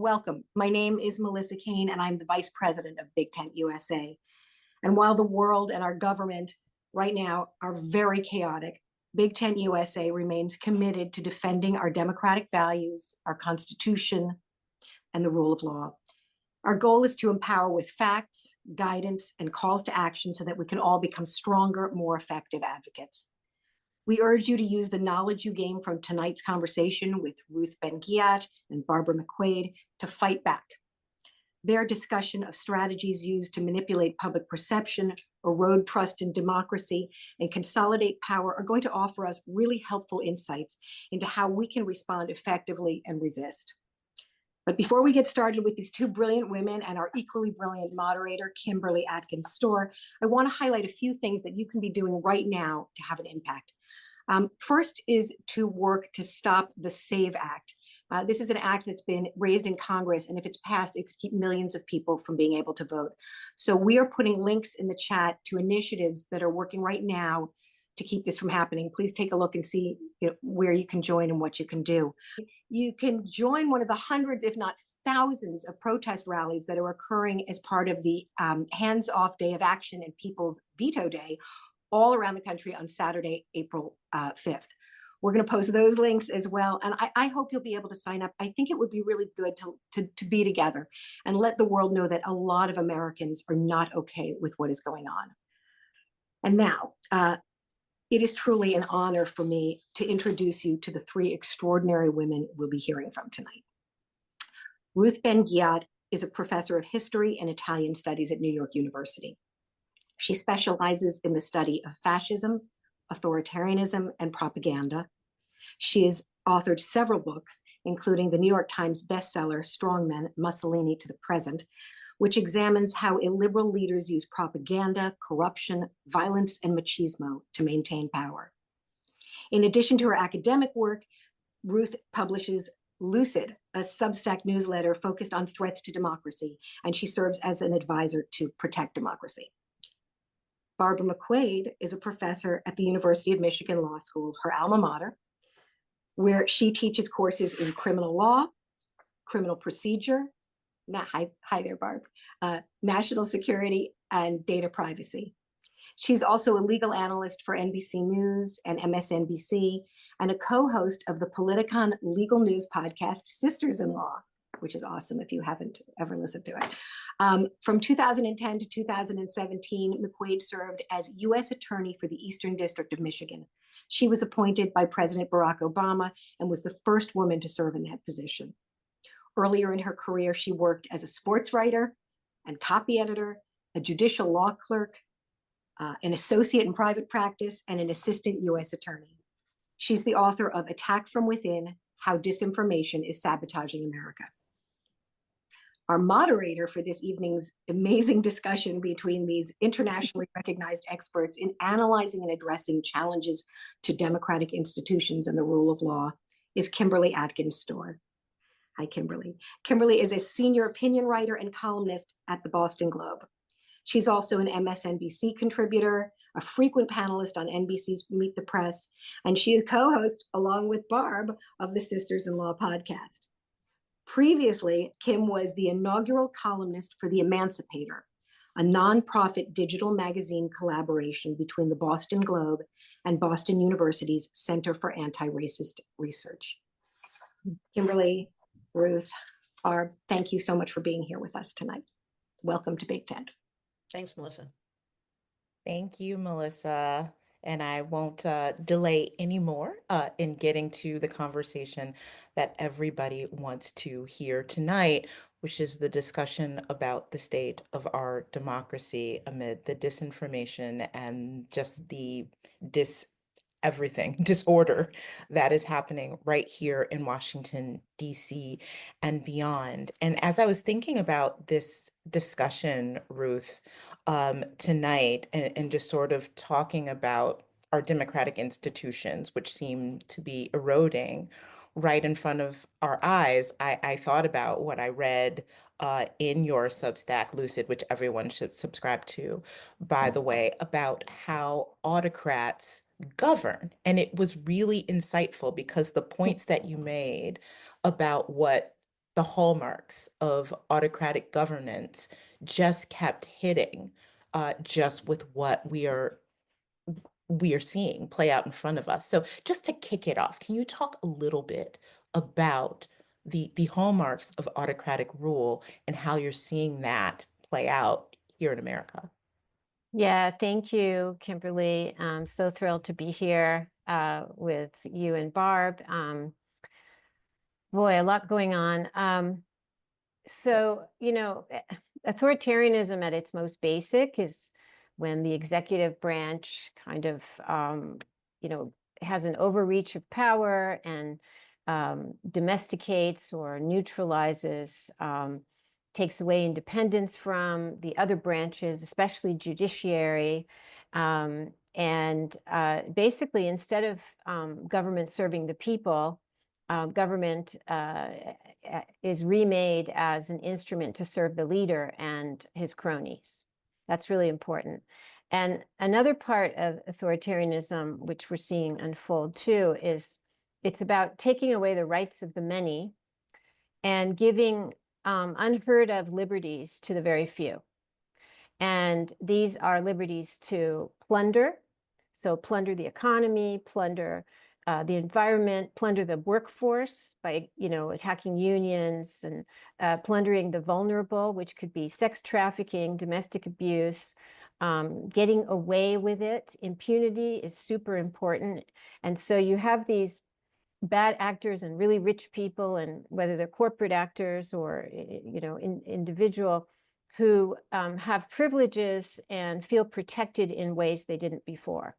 Welcome. My name is Melissa Kane, and I'm the Vice President of BigTentUSA. And while the world and our government right now are very chaotic, BigTentUSA remains committed to defending our democratic values, our Constitution, and the rule of law. Our goal is to empower with facts, guidance, and calls to action so that we can all become stronger, more effective advocates. We urge you to use the knowledge you gain from tonight's conversation with Ruth Ben-Ghiat and Barbara McQuade to fight back. Their discussion of strategies used to manipulate public perception, erode trust in democracy, and consolidate power are going to offer us really helpful insights into how we can respond effectively and resist. But before we get started with these two brilliant women and our equally brilliant moderator, Kimberly Atkins Stohr, I want to highlight a few things that you can be doing right now to have an impact. First is to work to stop the SAVE Act. This is an act that's been raised in Congress, and if it's passed, it could keep millions of people from being able to vote. So we are putting links in the chat to initiatives that are working right now to keep this from happening. Please take a look and see where you can join and what you can do. You can join one of the hundreds, if not thousands, of protest rallies that are occurring as part of the Hands-Off Day of Action and People's Veto Day all around the country on Saturday, April 5th. We're going to post those links as well. And I hope you'll be able to sign up. I think it would be really good to be together and let the world know that a lot of Americans are not okay with what is going on. And now, it is truly an honor for me to introduce you to the three extraordinary women we'll be hearing from tonight. Ruth Ben-Ghiat is a professor of history and Italian studies at New York University. She specializes in the study of fascism, authoritarianism, and propaganda. She has authored several books, including the New York Times bestseller, Strongmen, Mussolini to the Present, which examines how illiberal leaders use propaganda, corruption, violence, and machismo to maintain power. In addition to her academic work, Ruth publishes Lucid, a Substack newsletter focused on threats to democracy, and she serves as an advisor to Protect Democracy. Barbara McQuade is a professor at the University of Michigan Law School, her alma mater, where she teaches courses in criminal law, criminal procedure, hi there, Barb, national security, and data privacy. She's also a legal analyst for NBC News and MSNBC, and a co-host of the Politicon legal news podcast, Sisters-in-Law, which is awesome if you haven't ever listened to it. From 2010 to 2017, McQuade served as U.S. Attorney for the Eastern District of Michigan. She was appointed by President Barack Obama and was the first woman to serve in that position. Earlier in her career, she worked as a sports writer and copy editor, a judicial law clerk, an associate in private practice, and an assistant U.S. attorney. She's the author of Attack from Within: How Disinformation is Sabotaging America. Our moderator for this evening's amazing discussion between these internationally recognized experts in analyzing and addressing challenges to democratic institutions and the rule of law is Kimberly Atkins Stohr. Hi, Kimberly. Kimberly is a senior opinion writer and columnist at the Boston Globe. She's also an MSNBC contributor, a frequent panelist on NBC's Meet the Press, and she is co-host, along with Barb, of the Sisters-in-Law podcast. Previously, Kim was the inaugural columnist for The Emancipator, a nonprofit digital magazine collaboration between the Boston Globe and Boston University's Center for Anti-Racist Research. Kimberly, Ruth, Barb, thank you so much for being here with us tonight. Welcome to Big Tent. Thanks, Melissa. Thank you, Melissa. And I won't delay anymore in getting to the conversation that everybody wants to hear tonight, which is the discussion about the state of our democracy amid the disinformation and just the disorder that is happening right here in Washington, D.C. and beyond. And as I was thinking about this discussion, Ruth, tonight, and just sort of talking about our democratic institutions, which seem to be eroding right in front of our eyes, I thought about what I read in your Substack, Lucid, which everyone should subscribe to, by the way, about how autocrats govern. And it was really insightful because the points that you made about what the hallmarks of autocratic governance just kept hitting, just with what we are seeing play out in front of us. So just to kick it off, can you talk a little bit about the hallmarks of autocratic rule and how you're seeing that play out here in America? Yeah, thank you, Kimberly. I'm so thrilled to be here with you and Barb. Boy, a lot going on. Authoritarianism at its most basic is when the executive branch kind of, you know, has an overreach of power and domesticates or neutralizes, takes away independence from the other branches, especially judiciary. And basically, instead of government serving the people, government is remade as an instrument to serve the leader and his cronies. That's really important. And another part of authoritarianism, which we're seeing unfold too, is it's about taking away the rights of the many and giving unheard of liberties to the very few. And these are liberties to plunder. So plunder the economy, plunder the environment, plunder the workforce by, attacking unions and plundering the vulnerable, which could be sex trafficking, domestic abuse, getting away with it. Impunity is super important. And so you have these bad actors and really rich people, and whether they're corporate actors or, individual, who have privileges and feel protected in ways they didn't before.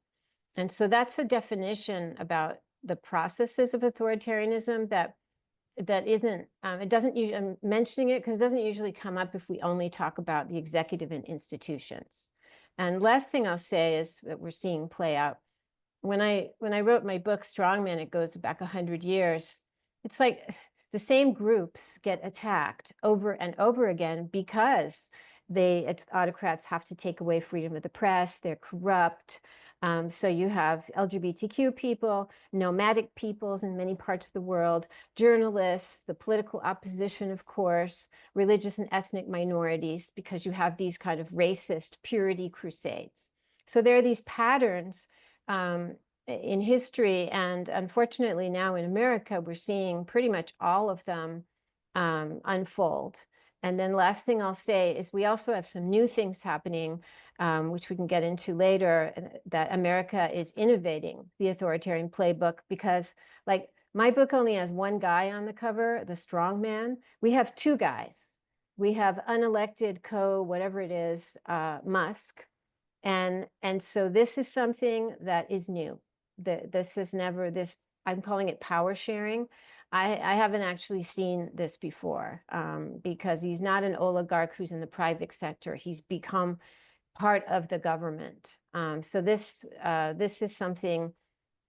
And so that's a definition about the processes of authoritarianism that isn't, it doesn't usually, I'm mentioning it because it doesn't usually come up if we only talk about the executive and institutions. And last thing I'll say is that we're seeing play out. When I wrote my book, Strongman, it goes back 100 years. It's like the same groups get attacked over and over again because autocrats have to take away freedom of the press. They're corrupt. So you have LGBTQ people, nomadic peoples in many parts of the world, journalists, the political opposition, of course, religious and ethnic minorities, because you have these kind of racist purity crusades. So there are these patterns in history, and unfortunately now in America, we're seeing pretty much all of them unfold. And then last thing I'll say is we also have some new things happening, which we can get into later, that America is innovating the authoritarian playbook, because like my book only has one guy on the cover, the strong man. We have two guys. We have unelected whatever it is, Musk. And so this is something that is new. This is never this, I'm calling it power sharing. I haven't actually seen this before, because he's not an oligarch who's in the private sector. He's become part of the government. So this is something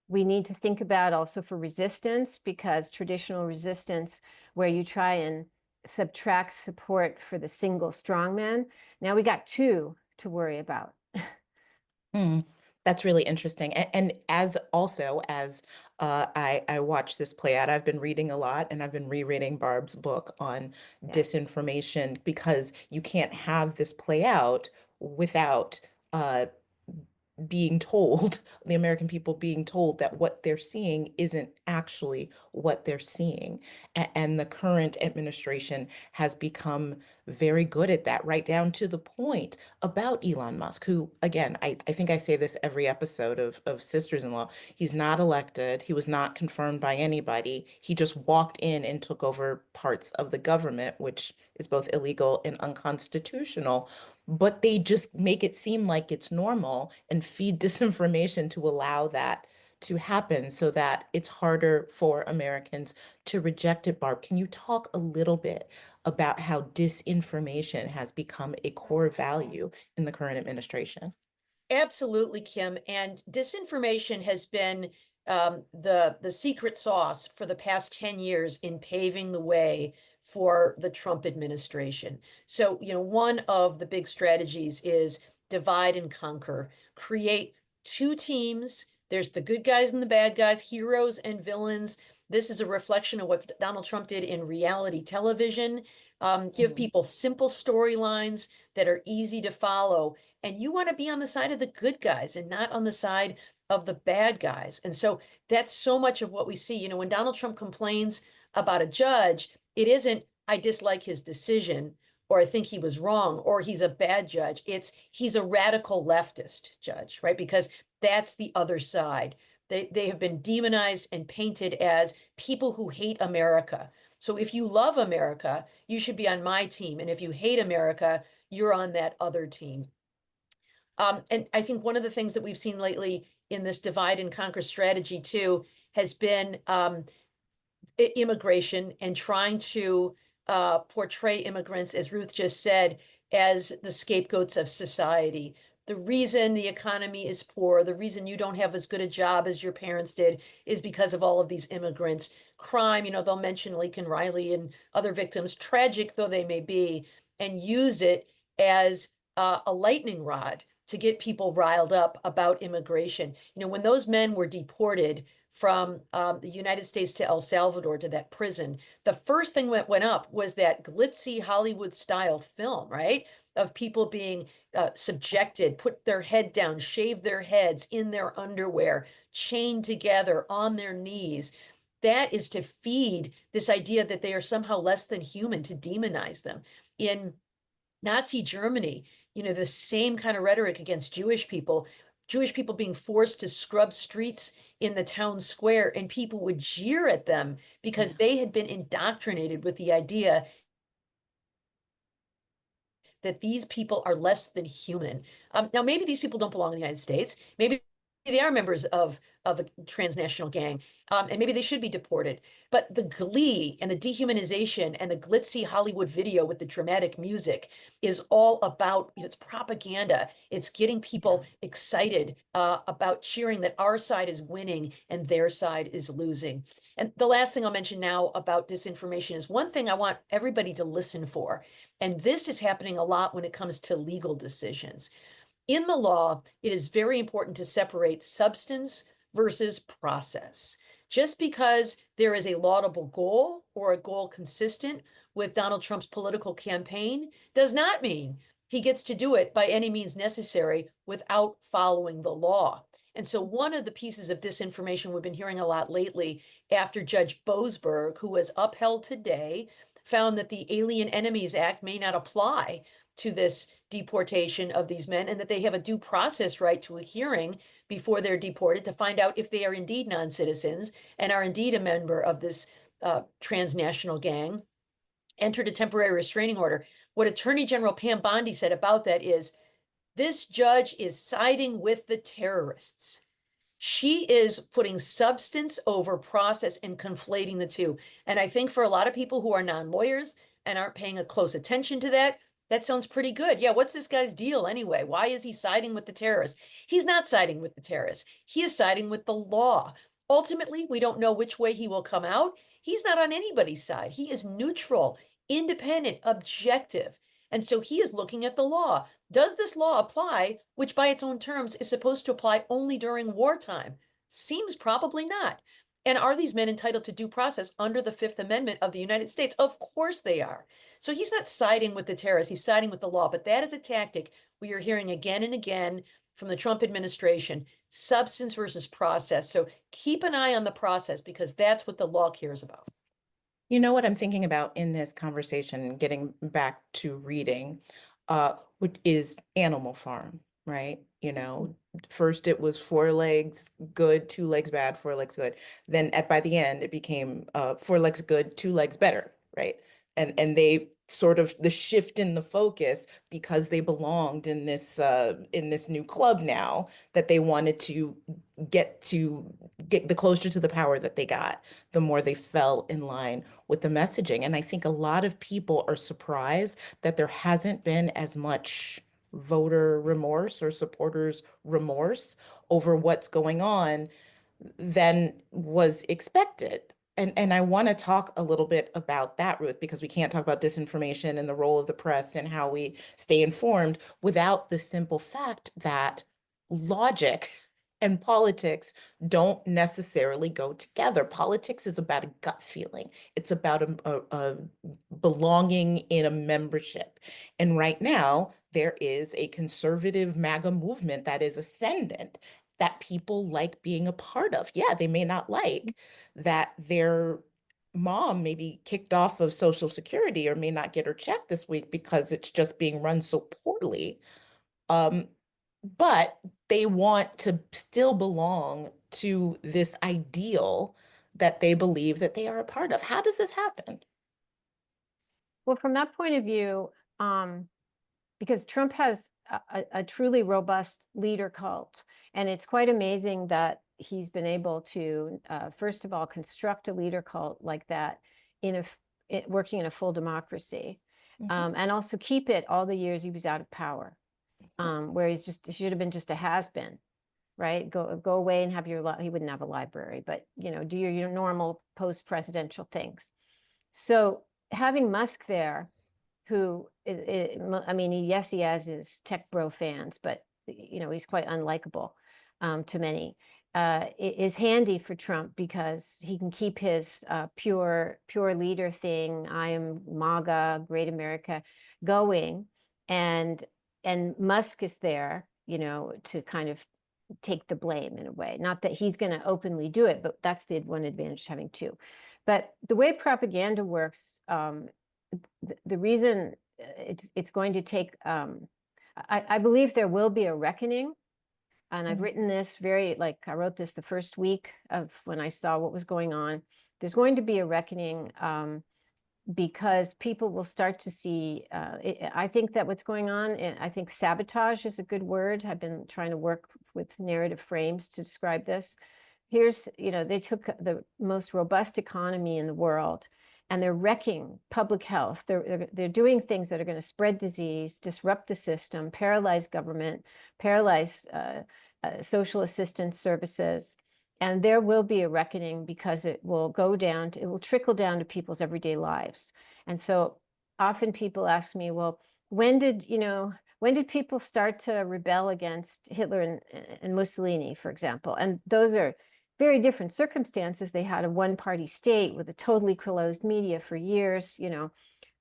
we need to think about also for resistance, because traditional resistance, where you try and subtract support for the single strongman, now we got two to worry about. Hmm. That's really interesting. And as also as I watch this play out, I've been reading a lot and I've been rereading Barb's book on Yeah. disinformation, because you can't have this play out without being told, the American people being told that what they're seeing isn't actually what they're seeing. And the current administration has become very good at that, right down to the point about Elon Musk, who, again, I think I say this every episode of Sisters-in-Law. He's not elected. He was not confirmed by anybody. He just walked in and took over parts of the government, which is both illegal and unconstitutional, but they just make it seem like it's normal and feed disinformation to allow that to happen, so that it's harder for Americans to reject it. Barb, can you talk a little bit about how disinformation has become a core value in the current administration? Absolutely, Kim. And disinformation has been the secret sauce for the past 10 years in paving the way for the Trump administration. So, one of the big strategies is divide and conquer, create two teams. There's the good guys and the bad guys, heroes and villains. This is a reflection of what Donald Trump did in reality television. Give people simple storylines that are easy to follow. And you want to be on the side of the good guys and not on the side of the bad guys. And so that's so much of what we see. You know, when Donald Trump complains about a judge, it isn't, I dislike his decision, or I think he was wrong, or he's a bad judge. It's, he's a radical leftist judge, right? Because that's the other side. They have been demonized and painted as people who hate America. So if you love America, you should be on my team. And if you hate America, you're on that other team. And I think one of the things that we've seen lately in this divide and conquer strategy too has been immigration and trying to portray immigrants, as Ruth just said, as the scapegoats of society. The reason the economy is poor, the reason you don't have as good a job as your parents did is because of all of these immigrants. Crime, you know, they'll mention Lincoln Riley and other victims, tragic though they may be, and use it as a lightning rod to get people riled up about immigration. You know, when those men were deported from the United States to El Salvador, to that prison, the first thing that went up was that glitzy Hollywood style film, right? Of people being subjected, put their head down, shave their heads in their underwear, chained together on their knees. That is to feed this idea that they are somehow less than human, to demonize them. In Nazi Germany, you know, the same kind of rhetoric against Jewish people being forced to scrub streets in the town square, and people would jeer at them because they had been indoctrinated with the idea that these people are less than human. Now, maybe these people don't belong in the United States. Maybe they are members of a transnational gang, and maybe they should be deported. But the glee and the dehumanization and the glitzy Hollywood video with the dramatic music is all about, it's propaganda. It's getting people excited about cheering that our side is winning and their side is losing. And the last thing I'll mention now about disinformation is one thing I want everybody to listen for. And this is happening a lot when it comes to legal decisions. In the law, it is very important to separate substance versus process. Just because there is a laudable goal or a goal consistent with Donald Trump's political campaign does not mean he gets to do it by any means necessary without following the law. And so one of the pieces of disinformation we've been hearing a lot lately after Judge Boasberg, who was upheld today, found that the Alien Enemies Act may not apply to this deportation of these men, and that they have a due process right to a hearing before they're deported to find out if they are indeed non-citizens and are indeed a member of this transnational gang, entered a temporary restraining order. What Attorney General Pam Bondi said about that is, this judge is siding with the terrorists. She is putting substance over process and conflating the two. And I think for a lot of people who are non-lawyers and aren't paying a close attention to that, that sounds pretty good. Yeah, what's this guy's deal anyway? Why is he siding with the terrorists? He's not siding with the terrorists. He is siding with the law. Ultimately, we don't know which way he will come out. He's not on anybody's side. He is neutral, independent, objective. And so he is looking at the law. Does this law apply, which by its own terms is supposed to apply only during wartime? Seems probably not. And are these men entitled to due process under the Fifth Amendment of the United States? Of course they are. So he's not siding with the terrorists, he's siding with the law. But that is a tactic we are hearing again and again from the Trump administration, substance versus process. So keep an eye on the process, because that's what the law cares about. You know what I'm thinking about in this conversation, getting back to reading, which is Animal Farm, right? You know, first it was 4 legs good, 2 legs bad, 4 legs good. Then by the end, it became 4 legs good, 2 legs better, right? And they sort of, the shift in the focus, because they belonged in this new club now, that they wanted to get the closer to the power that they got, the more they fell in line with the messaging. And I think a lot of people are surprised that there hasn't been as much voter remorse or supporters remorse over what's going on than was expected. And I want to talk a little bit about that, Ruth, because we can't talk about disinformation and the role of the press and how we stay informed without the simple fact that logic and politics don't necessarily go together. Politics is about a gut feeling. It's about a belonging in a membership. And right now, there is a conservative MAGA movement that is ascendant that people like being a part of. Yeah, they may not like that their mom may be kicked off of Social Security or may not get her check this week because it's just being run so poorly. But they want to still belong to this ideal that they believe that they are a part of. How does this happen? Well, from that point of view, because Trump has a truly robust leader cult, and it's quite amazing that he's been able to, first of all, construct a leader cult like that working in a full democracy, and also keep it all the years he was out of power, where he should have been just a has-been, right? Go away and have he wouldn't have a library, but do your normal post-presidential things. So having Musk there, who I mean, yes, he has his tech bro fans, but he's quite unlikable to many. Is handy for Trump because he can keep his pure leader thing, I am MAGA, Great America, going, and Musk is there, to kind of take the blame in a way. Not that he's going to openly do it, but that's the one advantage of having two. But the way propaganda works, the reason it's going to take, I believe there will be a reckoning. And I've written this I wrote this the first week of when I saw what was going on. There's going to be a reckoning because people will start to see, I think that what's going on, I think sabotage is a good word. I've been trying to work with narrative frames to describe this. Here's, they took the most robust economy in the world and they're wrecking public health. They're doing things that are going to spread disease, disrupt the system, paralyze government, paralyze social assistance services. And there will be a reckoning because it will trickle down to people's everyday lives. And so often people ask me, well, when did people start to rebel against Hitler and Mussolini, for example? And those are very different circumstances. They had a one-party state with a totally closed media for years,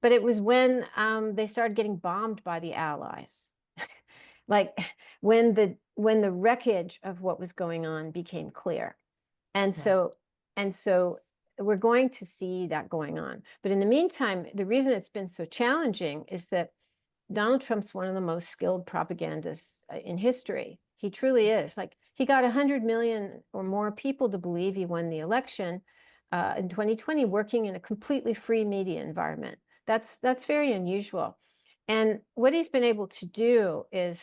but it was when they started getting bombed by the Allies. Like when the wreckage of what was going on became clear. And so we're going to see that going on. But in the meantime, the reason it's been so challenging is that Donald Trump's one of the most skilled propagandists in history. He truly is. Like, he got 100 million or more people to believe he won the election in 2020, working in a completely free media environment. That's very unusual. And what he's been able to do is,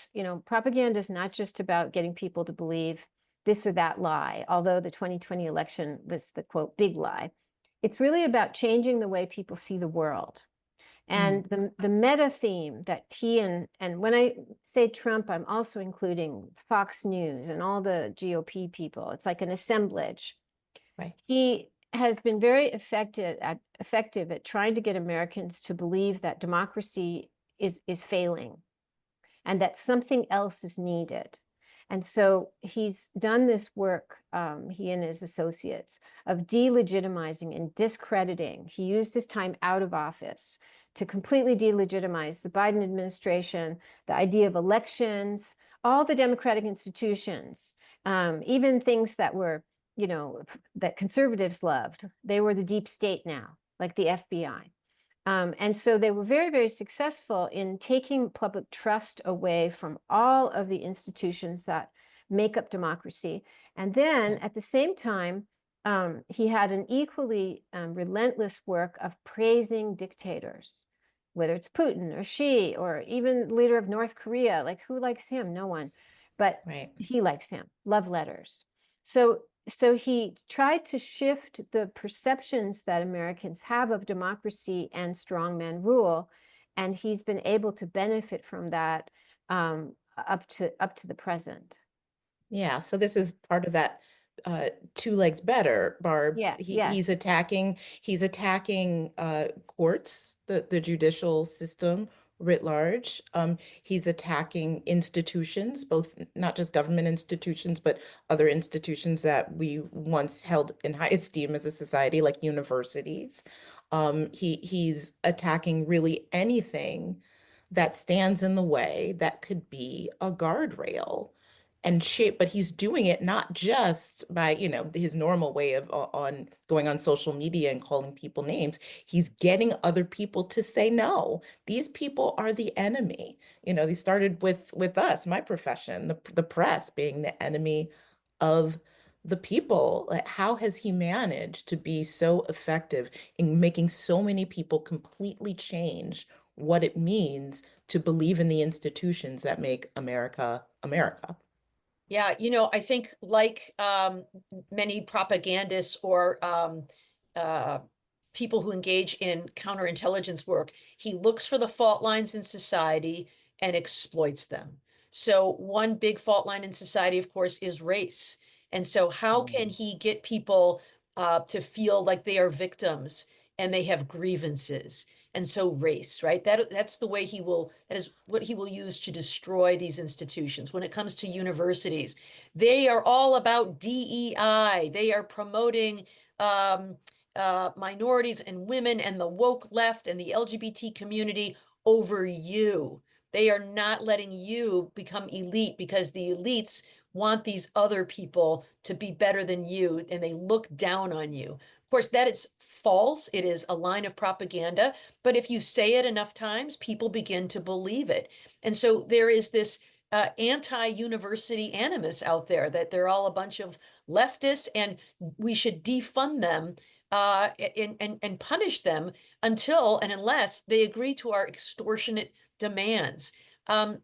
propaganda is not just about getting people to believe this or that lie, although the 2020 election was the, quote, big lie. It's really about changing the way people see the world. And the meta theme that he and when I say Trump, I'm also including Fox News and all the GOP people. It's like an assemblage. Right. He has been very effective at trying to get Americans to believe that democracy is failing and that something else is needed. And so he's done this work, he and his associates, of delegitimizing and discrediting. He used his time out of office to completely delegitimize the Biden administration, the idea of elections, all the democratic institutions, even things that were, that conservatives loved. They were the deep state now, like the FBI. And so they were very, very successful in taking public trust away from all of the institutions that make up democracy. And then at the same time, he had an equally relentless work of praising dictators, whether it's Putin or Xi or even the leader of North Korea. Like, who likes him? No one. But he likes him. Love letters. So he tried to shift the perceptions that Americans have of democracy and strongman rule, and he's been able to benefit from that up to the present. Yeah, so this is part of that two legs better, Barb. Yeah, He's attacking courts, the judicial system, writ large. He's attacking institutions, both not just government institutions, but other institutions that we once held in high esteem as a society, like universities. He's attacking really anything that stands in the way that could be a guardrail and shape, but he's doing it not just by, his normal way of on going on social media and calling people names. He's getting other people to say no. These people are the enemy. They started with us, my profession, the press being the enemy of the people. Like, how has he managed to be so effective in making so many people completely change what it means to believe in the institutions that make America America? Yeah, I think like many propagandists or uh, people who engage in counterintelligence work, he looks for the fault lines in society and exploits them. So one big fault line in society, of course, is race. And so how can he get people to feel like they are victims and they have grievances? And so race, right? That's the way that is what he will use to destroy these institutions. When it comes to universities, they are all about DEI. They are promoting minorities and women and the woke left and the LGBT community over you. They are not letting you become elite because the elites want these other people to be better than you and they look down on you. Of course, that is false. It is a line of propaganda. But if you say it enough times, people begin to believe it. And so there is this anti-university animus out there that they're all a bunch of leftists and we should defund them and punish them until and unless they agree to our extortionate demands. And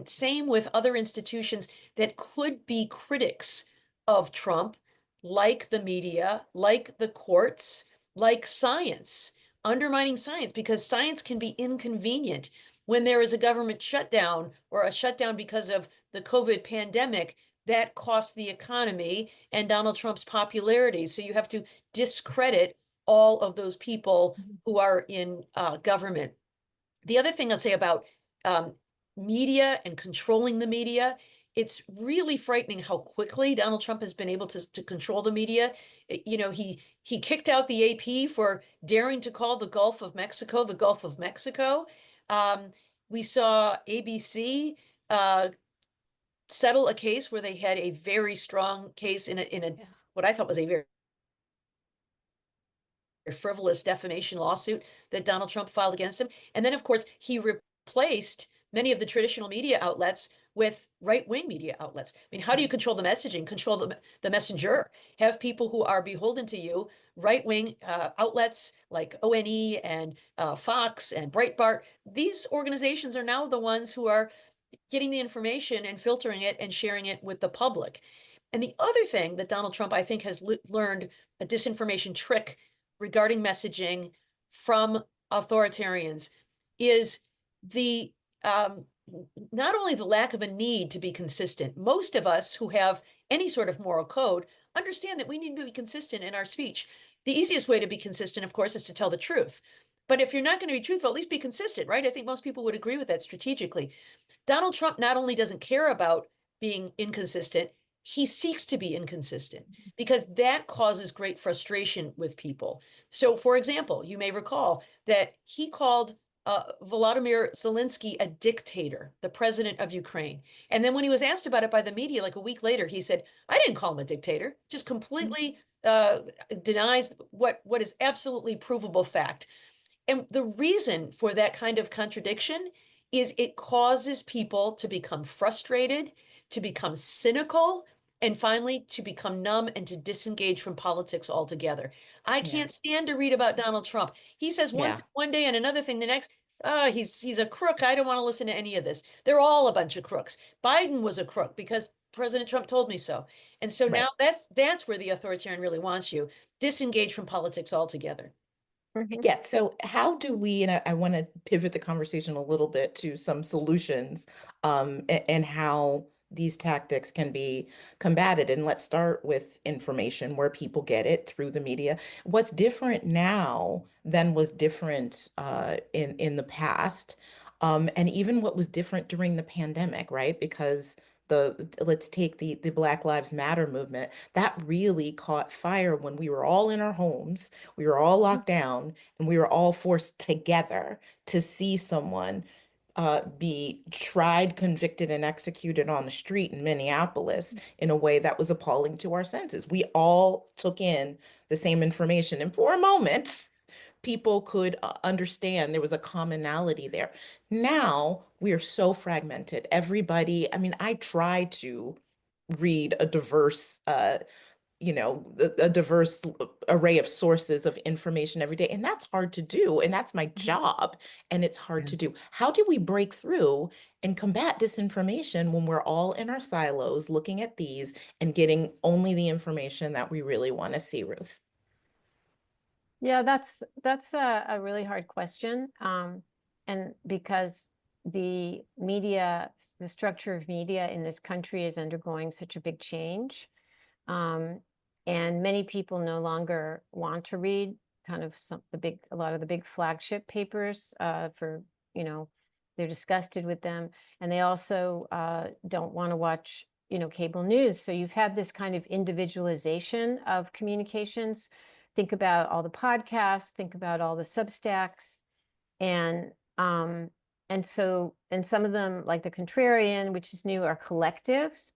same with other institutions that could be critics of Trump, like the media, like the courts, like science, undermining science because science can be inconvenient. When there is a government shutdown or a shutdown because of the COVID pandemic, that costs the economy and Donald Trump's popularity. So you have to discredit all of those people who are in government. The other thing I'll say about media and controlling the media, it's really frightening how quickly Donald Trump has been able to control the media. He kicked out the AP for daring to call the Gulf of Mexico the Gulf of Mexico. We saw ABC settle a case where they had a very strong case in a what I thought was a very frivolous defamation lawsuit that Donald Trump filed against him. And then, of course, he replaced many of the traditional media outlets with right-wing media outlets. I mean, how do you control the messaging, control the messenger, have people who are beholden to you, right-wing outlets like ONE and Fox and Breitbart? These organizations are now the ones who are getting the information and filtering it and sharing it with the public. And the other thing that Donald Trump, I think, has learned a disinformation trick regarding messaging from authoritarians is the not only the lack of a need to be consistent. Most of us who have any sort of moral code understand that we need to be consistent in our speech. The easiest way to be consistent, of course, is to tell the truth. But if you're not going to be truthful, at least be consistent, right? I think most people would agree with that strategically. Donald Trump not only doesn't care about being inconsistent, he seeks to be inconsistent because that causes great frustration with people. So, for example, you may recall that he called Volodymyr Zelensky a dictator, the president of Ukraine. And then when he was asked about it by the media, like a week later, he said, I didn't call him a dictator, just completely denies what is absolutely provable fact. And the reason for that kind of contradiction is it causes people to become frustrated, to become cynical, and finally to become numb and to disengage from politics altogether. I can't stand to read about Donald Trump. He says one day and another thing the next. He's a crook. I don't want to listen to any of this. They're all a bunch of crooks. Biden was a crook because President Trump told me so. And so now that's where the authoritarian really wants you. Disengage from politics altogether. Yeah, so how do we, and I want to pivot the conversation a little bit to some solutions, and how these tactics can be combated. And let's start with information where people get it through the media. What's different now than was different in the past And even what was different during the pandemic, right? Because let's take the Black Lives Matter movement, that really caught fire when we were all in our homes, we were all locked down, and we were all forced together to see someone be tried, convicted, and executed on the street in Minneapolis in a way that was appalling to our senses. We all took in the same information, and for a moment, people could understand there was a commonality there. Now we are so fragmented. Everybody, I mean, I try to read a diverse a diverse array of sources of information every day. And that's hard to do. And that's my job. And it's hard to do. How do we break through and combat disinformation when we're all in our silos looking at these and getting only the information that we really want to see, Ruth? Yeah, that's a really hard question. And because the media, the structure of media in this country is undergoing such a big change. And many people no longer want to read kind of a lot of the big flagship papers for, they're disgusted with them. And they also don't want to watch, cable news. So you've had this kind of individualization of communications. Think about all the podcasts, think about all the Substacks. And some of them, like the Contrarian, which is new, are collectives,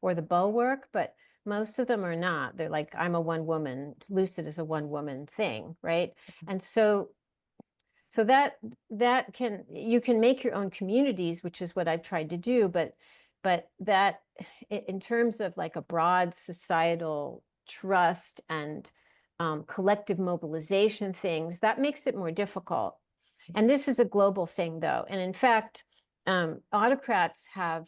or the Bulwark, but most of them are not. They're like, I'm a one woman, Lucid is a one woman thing, right? And so you can make your own communities, which is what I've tried to do, but that in terms of like a broad societal trust and collective mobilization things, that makes it more difficult. And this is a global thing, though. And in fact, autocrats have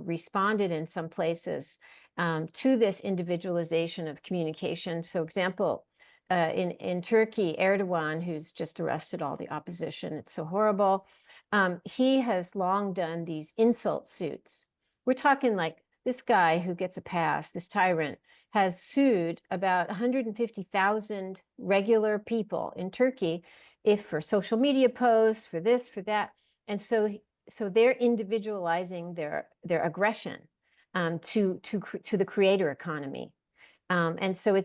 responded in some places to this individualization of communication. So example, in Turkey, Erdogan, who's just arrested all the opposition, it's so horrible. He has long done these insult suits. We're talking like this guy who gets a pass, this tyrant, has sued about 150,000 regular people in Turkey for social media posts, for this, for that. And so they're individualizing their aggression to the creator economy. And so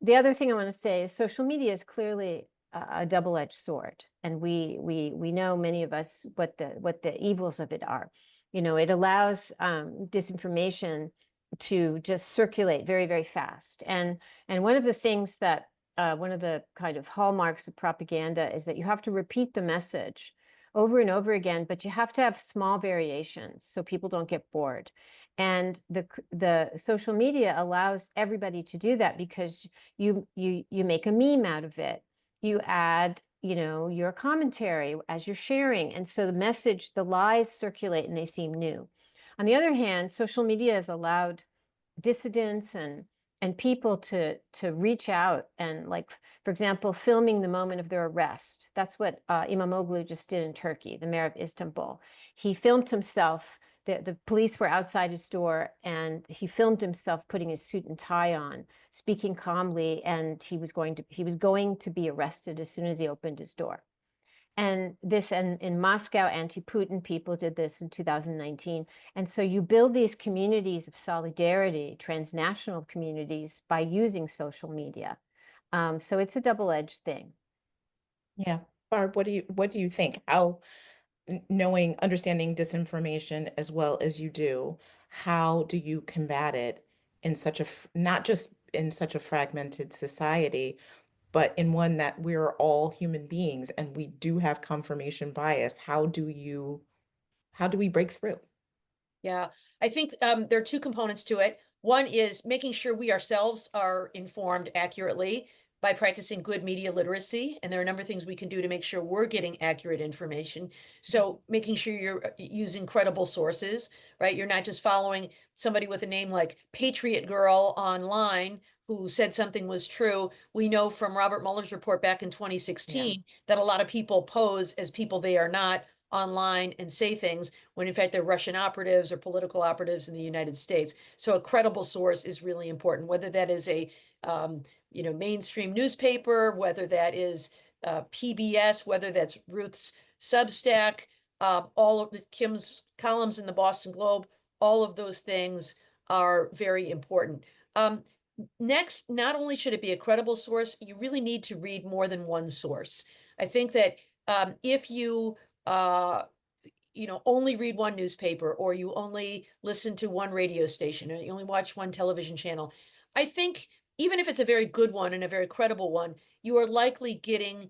the other thing I want to say is social media is clearly a double-edged sword. And we know, many of us, what the evils of it are. It allows disinformation to just circulate very, very fast. And one of the things that one of the kind of hallmarks of propaganda is that you have to repeat the message over and over again, but you have to have small variations so people don't get bored. And the social media allows everybody to do that because you make a meme out of it. You add, your commentary as you're sharing. And so the lies circulate and they seem new. On the other hand, social media has allowed dissidents and people to reach out and, like, for example, filming the moment of their arrest. That's what İmamoğlu just did in Turkey, the mayor of Istanbul. He filmed himself. The police were outside his door, and he filmed himself putting his suit and tie on, speaking calmly, and he was going to be arrested as soon as he opened his door. And in Moscow, anti-Putin people did this in 2019. And so you build these communities of solidarity, transnational communities, by using social media. So it's a double-edged thing. Yeah. Barb, what do you think? How, understanding disinformation as well as you do, how do you combat it in not just in such a fragmented society, but in one that we're all human beings and we do have confirmation bias? How do we break through? Yeah, I think there are two components to it. One is making sure we ourselves are informed accurately by practicing good media literacy. And there are a number of things we can do to make sure we're getting accurate information. So making sure you're using credible sources, right? You're not just following somebody with a name like Patriot Girl online who said something was true. We know from Robert Mueller's report back in 2016 that a lot of people pose as people they are not online and say things when in fact they're Russian operatives or political operatives in the United States. So a credible source is really important, whether that is a mainstream newspaper, whether that is PBS, whether that's Ruth's Substack, all of Kim's columns in the Boston Globe, all of those things are very important. Next, not only should it be a credible source, you really need to read more than one source. I think that if you only read one newspaper, or you only listen to one radio station, or you only watch one television channel, I think even if it's a very good one and a very credible one, you are likely getting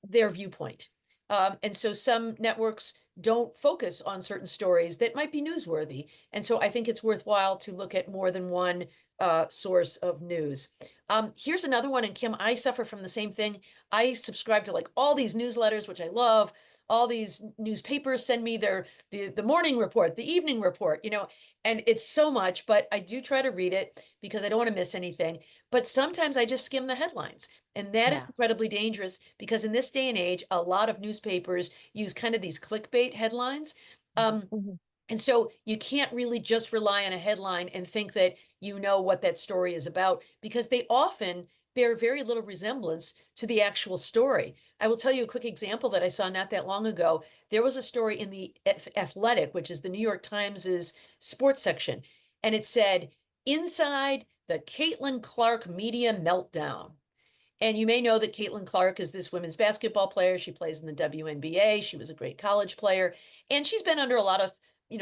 their viewpoint. And so some networks don't focus on certain stories that might be newsworthy. And so I think it's worthwhile to look at more than one source of news. Here's another one, and Kim, I suffer from the same thing. I subscribe to like all these newsletters, which I love. All these newspapers send me the morning report, the evening report, and it's so much, but I do try to read it because I don't want to miss anything. But sometimes I just skim the headlines. And that is incredibly dangerous, because in this day and age, a lot of newspapers use kind of these clickbait headlines. And so you can't really just rely on a headline and think that you know what that story is about, because they often bear very little resemblance to the actual story. I will tell you a quick example that I saw not that long ago. There was a story in the Athletic, which is the New York Times's sports section, and it said, "Inside the Caitlin Clark media meltdown." And you may know that Caitlin Clark is this women's basketball player. She plays in the WNBA. She was a great college player, and she's been under a lot of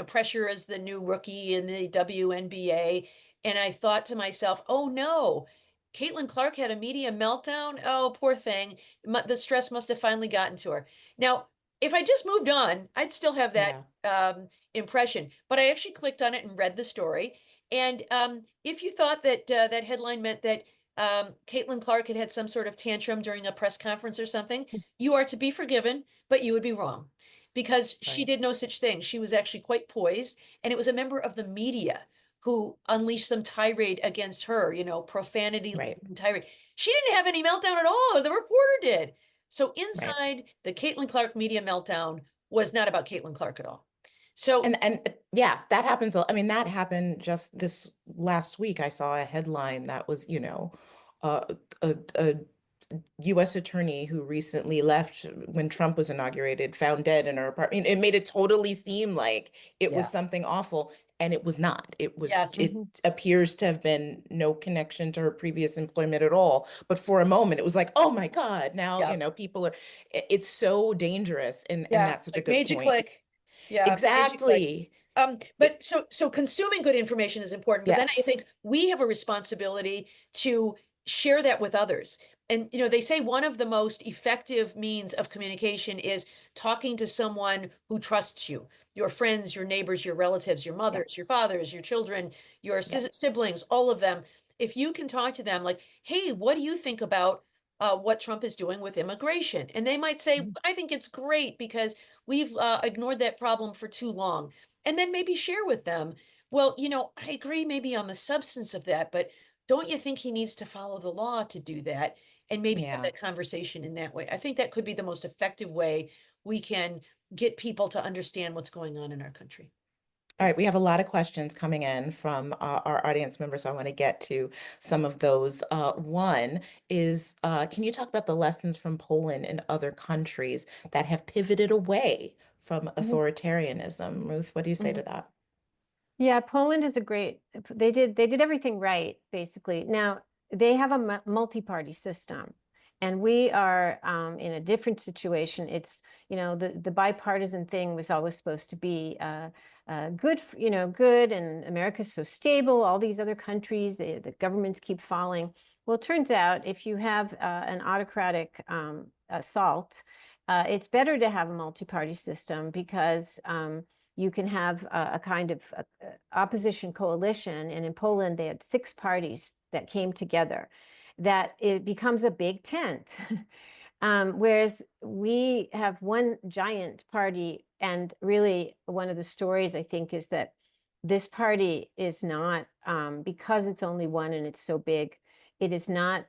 pressure as the new rookie in the WNBA. And I thought to myself, oh no, Caitlin Clark had a media meltdown. Oh, poor thing. The stress must have finally gotten to her. Now, if I just moved on, I'd still have that impression. But I actually clicked on it and read the story. And if you thought that that headline meant that Caitlin Clark had some sort of tantrum during a press conference or something, you are to be forgiven, but you would be wrong, because she did no such thing. She was actually quite poised, and it was a member of the media who unleashed some tirade against her, profanity tirade. She didn't have any meltdown at all. The reporter did. So inside the Caitlin Clark media meltdown was not about Caitlin Clark at all. So and yeah, that happens. I mean, that happened just this last week. I saw a headline that was, a U.S. attorney who recently left when Trump was inaugurated, found dead in her apartment. It made it totally seem like it was something awful, and it was not. It was. It appears to have been no connection to her previous employment at all. But for a moment, it was like, oh my God! Now people are. It's so dangerous, and that's such a good made you point. click. Yeah, Exactly. But so consuming good information is important, but then I think we have a responsibility to share that with others. And they say one of the most effective means of communication is talking to someone who trusts you, your friends, your neighbors, your relatives, your mothers, your fathers, your children, your siblings, all of them. If you can talk to them like, hey, what do you think about what Trump is doing with immigration? And they might say, I think it's great because we've ignored that problem for too long. And then maybe share with them, well, I agree maybe on the substance of that, but don't you think he needs to follow the law to do that? And maybe have that conversation in that way. I think that could be the most effective way we can get people to understand what's going on in our country. All right, we have a lot of questions coming in from our audience members. So I want to get to some of those. One is, can you talk about the lessons from Poland and other countries that have pivoted away from authoritarianism? Ruth, what do you say to that? Yeah, Poland is they did everything right, basically. Now, they have a multi-party system, and we are in a different situation. It's, the bipartisan thing was always supposed to be good, good, and America's so stable. All these other countries, the governments keep falling. Well, it turns out if you have an autocratic assault, it's better to have a multi-party system, because you can have a kind of opposition coalition. And in Poland, they had 6 parties that came together, that it becomes a big tent. Whereas we have one giant party. And really, one of the stories, I think, is that this party is not, because it's only one and it's so big, it is not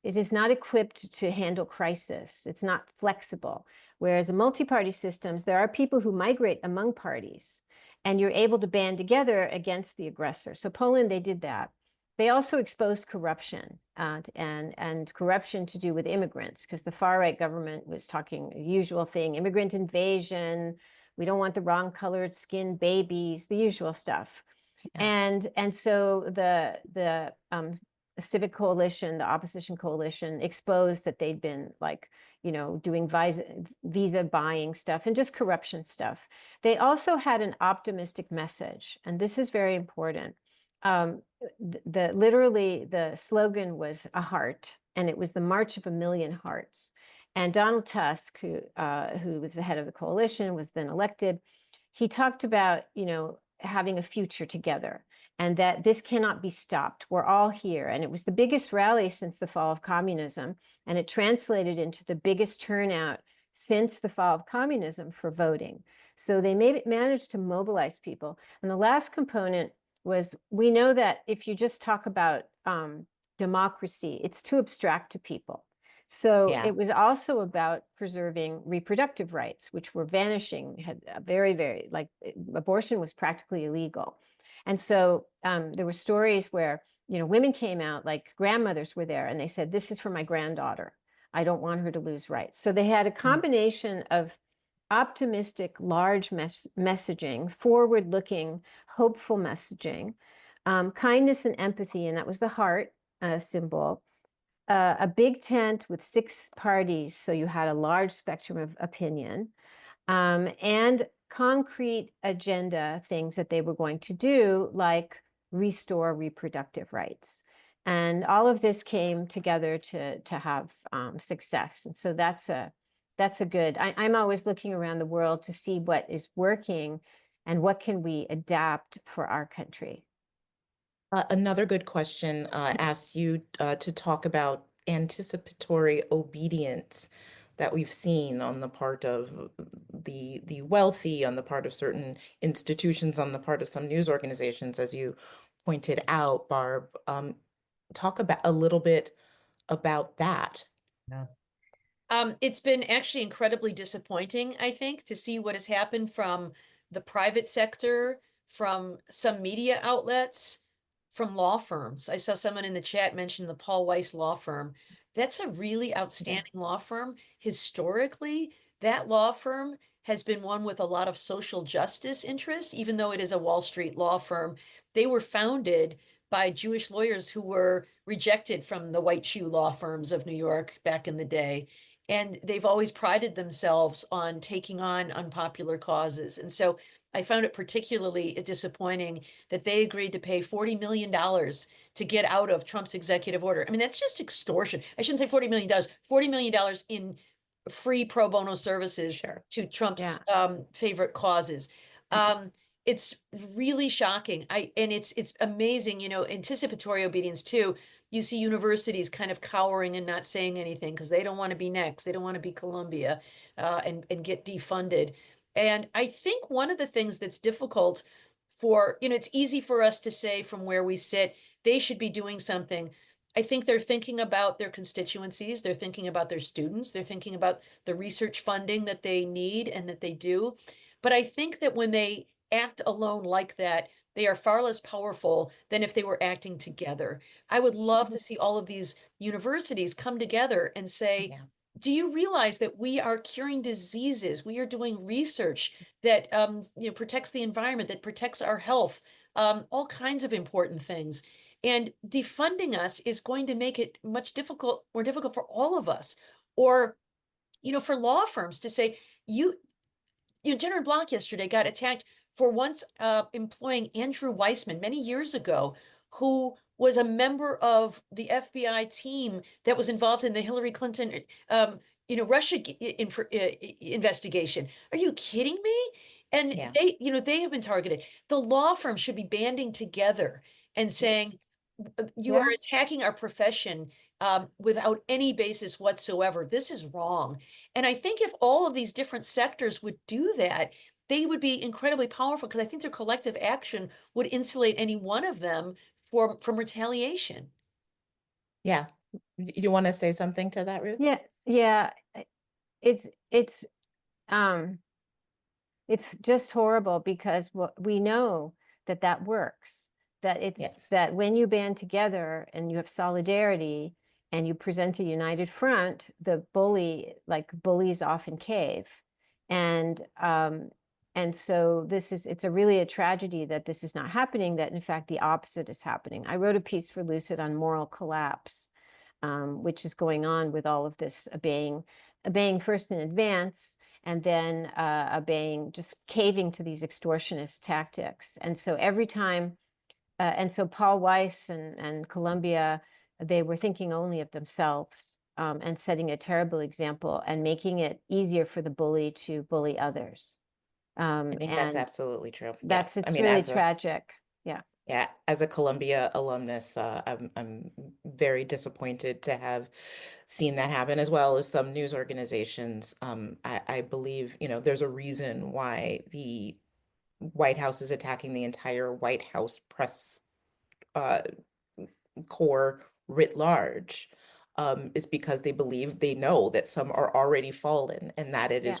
equipped to handle crisis. It's not flexible. Whereas in multi-party systems, there are people who migrate among parties, and you're able to band together against the aggressor. So Poland, they did that. they also exposed corruption and corruption to do with immigrants, because the far right government was talking the usual thing: immigrant invasion. We don't want the wrong colored skin babies, the usual stuff. Yeah. And so the Civic Coalition, the opposition coalition, exposed that they'd been like, doing visa buying stuff and just corruption stuff. They also had an optimistic message, and this is very important. Literally the slogan was a heart, and it was the March of a Million Hearts. And Donald Tusk, who was the head of the coalition, was then elected. He talked about, having a future together, and that this cannot be stopped. We're all here. And it was the biggest rally since the fall of communism, and it translated into the biggest turnout since the fall of communism for voting. So they managed to mobilize people. And the last component was, we know that if you just talk about democracy, it's too abstract to people. So Yeah. it was also about preserving reproductive rights, which were vanishing, had a very, like, abortion was practically illegal. And so there were stories where, women came out, like grandmothers were there, and they said, this is for my granddaughter. I don't want her to lose rights. So they had a combination of optimistic, large messaging, forward-looking, hopeful messaging, kindness and empathy, and that was the heart symbol. A big tent with 6 parties, so you had a large spectrum of opinion, and concrete agenda things that they were going to do, like restore reproductive rights. And all of this came together to have success. And so that's a good, I'm always looking around the world to see what is working and what can we adapt for our country. Another good question asked you to talk about anticipatory obedience that we've seen on the part of the wealthy, on the part of certain institutions, on the part of some news organizations, as you pointed out, Barb. Talk about a little bit about that. Yeah. It's been actually incredibly disappointing, I think, to see what has happened from the private sector, from some media outlets, from law firms. I saw someone in the chat mention the Paul Weiss law firm. That's a really outstanding law firm. Historically, that law firm has been one with a lot of social justice interests, even though it is a Wall Street law firm. They were founded by Jewish lawyers who were rejected from the white shoe law firms of New York back in the day. And they've always prided themselves on taking on unpopular causes. And so I found it particularly disappointing that they agreed to pay $40 million to get out of Trump's executive order. I mean, that's just extortion. I shouldn't say $40 million, $40 million in free pro bono services to Trump's favorite causes. It's really shocking. And it's amazing, anticipatory obedience too. You see universities kind of cowering and not saying anything because they don't want to be next. They don't want to be Columbia and get defunded. And I think one of the things that's difficult for, it's easy for us to say from where we sit, they should be doing something. I think they're thinking about their constituencies. They're thinking about their students. They're thinking about the research funding that they need and that they do. But I think that when they act alone like that, they are far less powerful than if they were acting together. I would love to see all of these universities come together and say, do you realize that we are curing diseases? We are doing research that protects the environment, that protects our health, all kinds of important things. And defunding us is going to make it more difficult for all of us. Or, for law firms to say, Jenner Block yesterday got attacked for once employing Andrew Weissman many years ago, who was a member of the FBI team that was involved in the Hillary Clinton, Russia investigation. Are you kidding me? And they have been targeted. The law firm should be banding together and saying, you are attacking our profession without any basis whatsoever. This is wrong. And I think if all of these different sectors would do that, they would be incredibly powerful, because I think their collective action would insulate any one of them from retaliation. Yeah. You want to say something to that, Ruth? Yeah. It's just horrible, because we know that works, that it's Yes. that when you band together and you have solidarity and you present a united front, the bullies often cave. And so it's really a tragedy that this is not happening, that in fact the opposite is happening. I wrote a piece for Lucid on moral collapse, which is going on with all of this obeying first in advance, and then obeying, just caving to these extortionist tactics. And so every time, and so Paul Weiss and Columbia, they were thinking only of themselves, and setting a terrible example and making it easier for the bully to bully others. I think that's And absolutely true. Yes. I it's mean, really as a tragic. Yeah. Yeah, as a Columbia alumnus, I'm very disappointed to have seen that happen, as well as some news organizations. I believe, there's a reason why the White House is attacking the entire White House press uh, corps writ large, is because they know that some are already fallen, and that Yeah.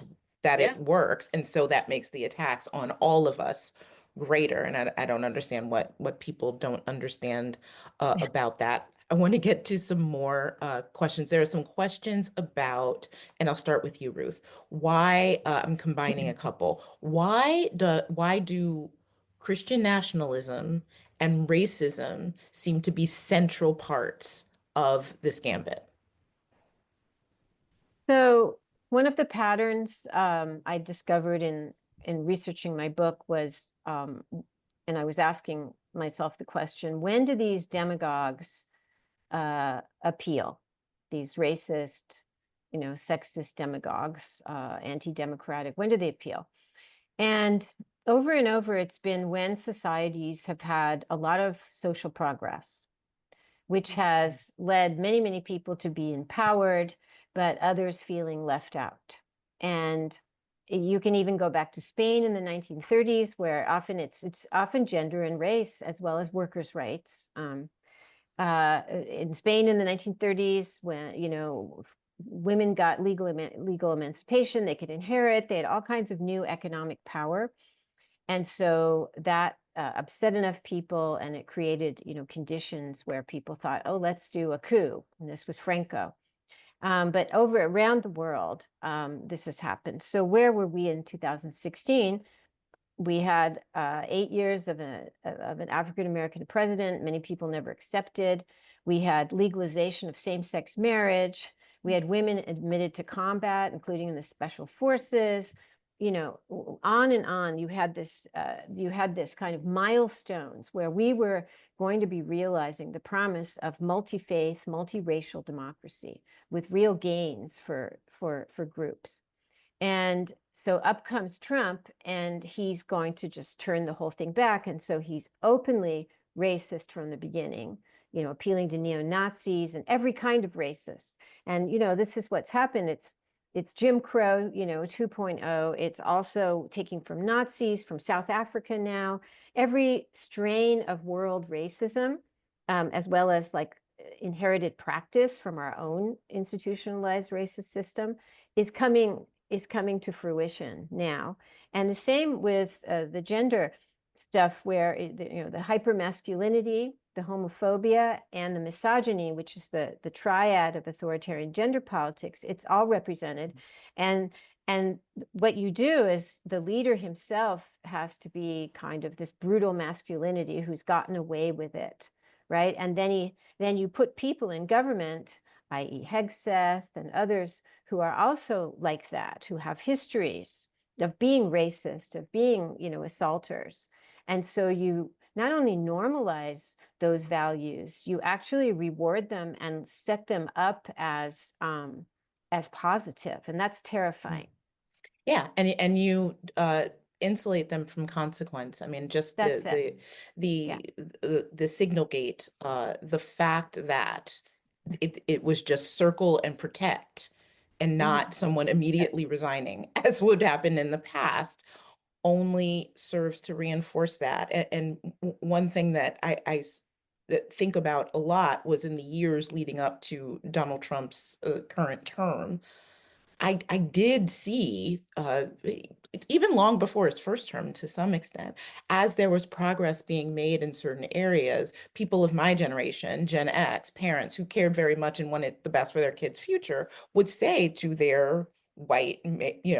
it works, and so that makes the attacks on all of us greater. And I don't understand what people don't understand about that. I want to get to some more questions. There are some questions about, and I'll start with you, Ruth. Why, I'm combining a couple. Why do Christian nationalism and racism seem to be central parts of this gambit? So one of the patterns I discovered in researching my book was, and I was asking myself the question, when do these demagogues appeal? These racist, sexist demagogues, anti-democratic, when do they appeal? And over, it's been when societies have had a lot of social progress, which has led many, many people to be empowered, but others feeling left out. And you can even go back to Spain in the 1930s, where often it's often gender and race as well as workers' rights. In Spain in the 1930s, when women got legal emancipation, they could inherit, they had all kinds of new economic power. And so that upset enough people, and it created, conditions where people thought, oh, let's do a coup. And this was Franco. But around the world, this has happened. So where were we in 2016? We had 8 years of an African-American president. Many people never accepted. We had legalization of same-sex marriage. We had women admitted to combat, including in the special forces. On and on. You had this kind of milestones where we were going to be realizing the promise of multi-faith, multiracial democracy with real gains for groups. And so up comes Trump, and he's going to just turn the whole thing back. And so he's openly racist from the beginning, appealing to neo-Nazis and every kind of racist. And, this is what's happened. It's Jim Crow, 2.0. It's also taking from Nazis, from South Africa now, every strain of world racism, as well as like inherited practice from our own institutionalized racist system is coming to fruition now. And the same with the gender stuff, where the hypermasculinity, the homophobia, and the misogyny, which is the triad of authoritarian gender politics, it's all represented. And what you do is the leader himself has to be kind of this brutal masculinity who's gotten away with it, right? And then you put people in government, i.e. Hegseth and others, who are also like that, who have histories of being racist, of being, assaulters. And so you not only normalize those values, you actually reward them and set them up as positive, and that's terrifying. Yeah, and you insulate them from consequence. I mean, just That's the signal gate, the fact that it was just circle and protect, and not someone immediately resigning, as would happen in the past, only serves to reinforce that. And one thing that that think about a lot was in the years leading up to Donald Trump's current term, I did see, even long before his first term to some extent, as there was progress being made in certain areas, people of my generation, Gen X, parents who cared very much and wanted the best for their kids' future, would say to their white,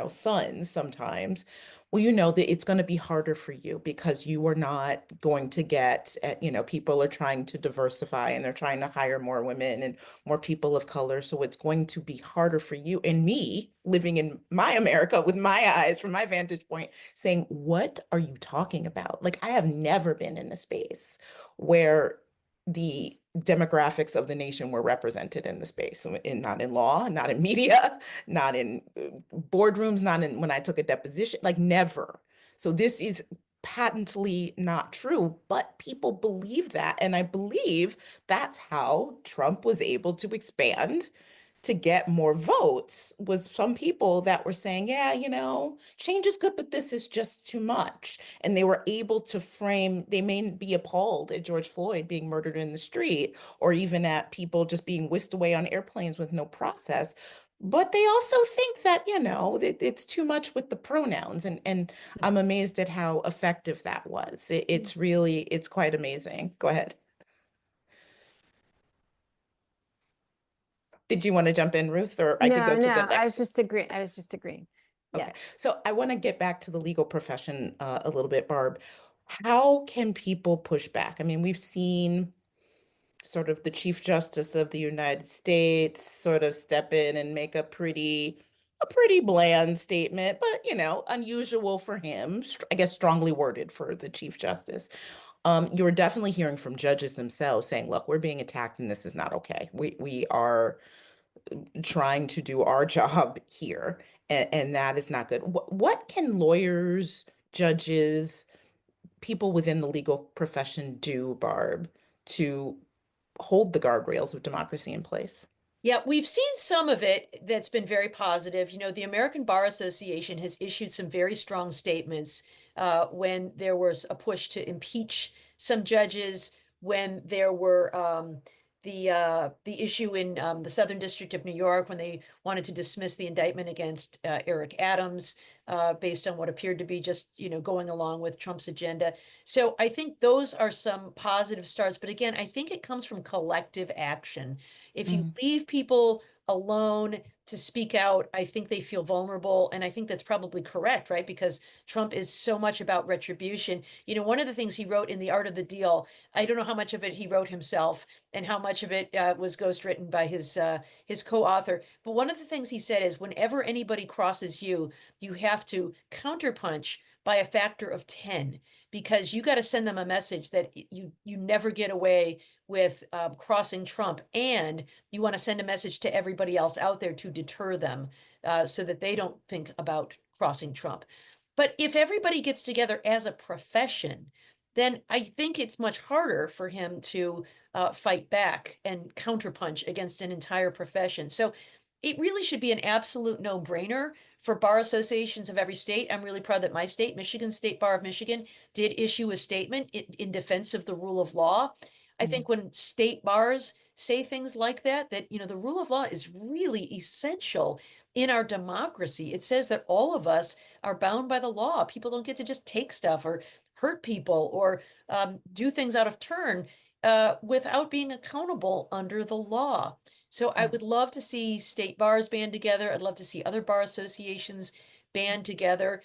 sons sometimes, well, you know that it's going to be harder for you because you are not going to get, people are trying to diversify and they're trying to hire more women and more people of color. So it's going to be harder for you and me living in my America with my eyes from my vantage point saying, what are you talking about? Like, I have never been in a space where the demographics of the nation were represented in the space, not in law, not in media, not in boardrooms, not in when I took a deposition, like never. So this is patently not true, but people believe that. And I believe that's how Trump was able to expand to get more votes, was some people that were saying, yeah, change is good, but this is just too much. And they were able to frame, they may be appalled at George Floyd being murdered in the street, or even at people just being whisked away on airplanes with no process. But they also think that, it's too much with the pronouns. And I'm amazed at how effective that was. It's quite amazing. Go ahead. Did you want to jump in, Ruth, or I could go No, to the no, next? I was just agreeing. Yeah. Okay, so I want to get back to the legal profession a little bit, Barb. How can people push back? I mean, we've seen sort of the Chief Justice of the United States sort of step in and make a pretty bland statement, but unusual for him, I guess strongly worded for the Chief Justice. You're definitely hearing from judges themselves saying, look, we're being attacked and this is not okay. We are trying to do our job here, and that is not good. What can lawyers, judges, people within the legal profession do, Barb, to hold the guardrails of democracy in place? Yeah, we've seen some of it that's been very positive. The American Bar Association has issued some very strong statements when there was a push to impeach some judges, when there were the issue in the Southern District of New York when they wanted to dismiss the indictment against Eric Adams based on what appeared to be just going along with Trump's agenda. So I think those are some positive starts. But again, I think it comes from collective action. If you leave people alone to speak out, I think they feel vulnerable. And I think that's probably correct, right? Because Trump is so much about retribution. One of the things he wrote in The Art of the Deal, I don't know how much of it he wrote himself and how much of it was ghostwritten by his co-author. But one of the things he said is whenever anybody crosses you, you have to counterpunch by a factor of 10, because you got to send them a message that you never get away with crossing Trump, and you want to send a message to everybody else out there to deter them so that they don't think about crossing Trump. But if everybody gets together as a profession, then I think it's much harder for him to fight back and counterpunch against an entire profession. So it really should be an absolute no-brainer for bar associations of every state. I'm really proud that my state, Michigan State Bar of Michigan, did issue a statement in defense of the rule of law. I think when state bars say things like that, the rule of law is really essential in our democracy. It says that all of us are bound by the law. People don't get to just take stuff or hurt people or do things out of turn without being accountable under the law. So I would love to see state bars band together. I'd love to see other bar associations band together.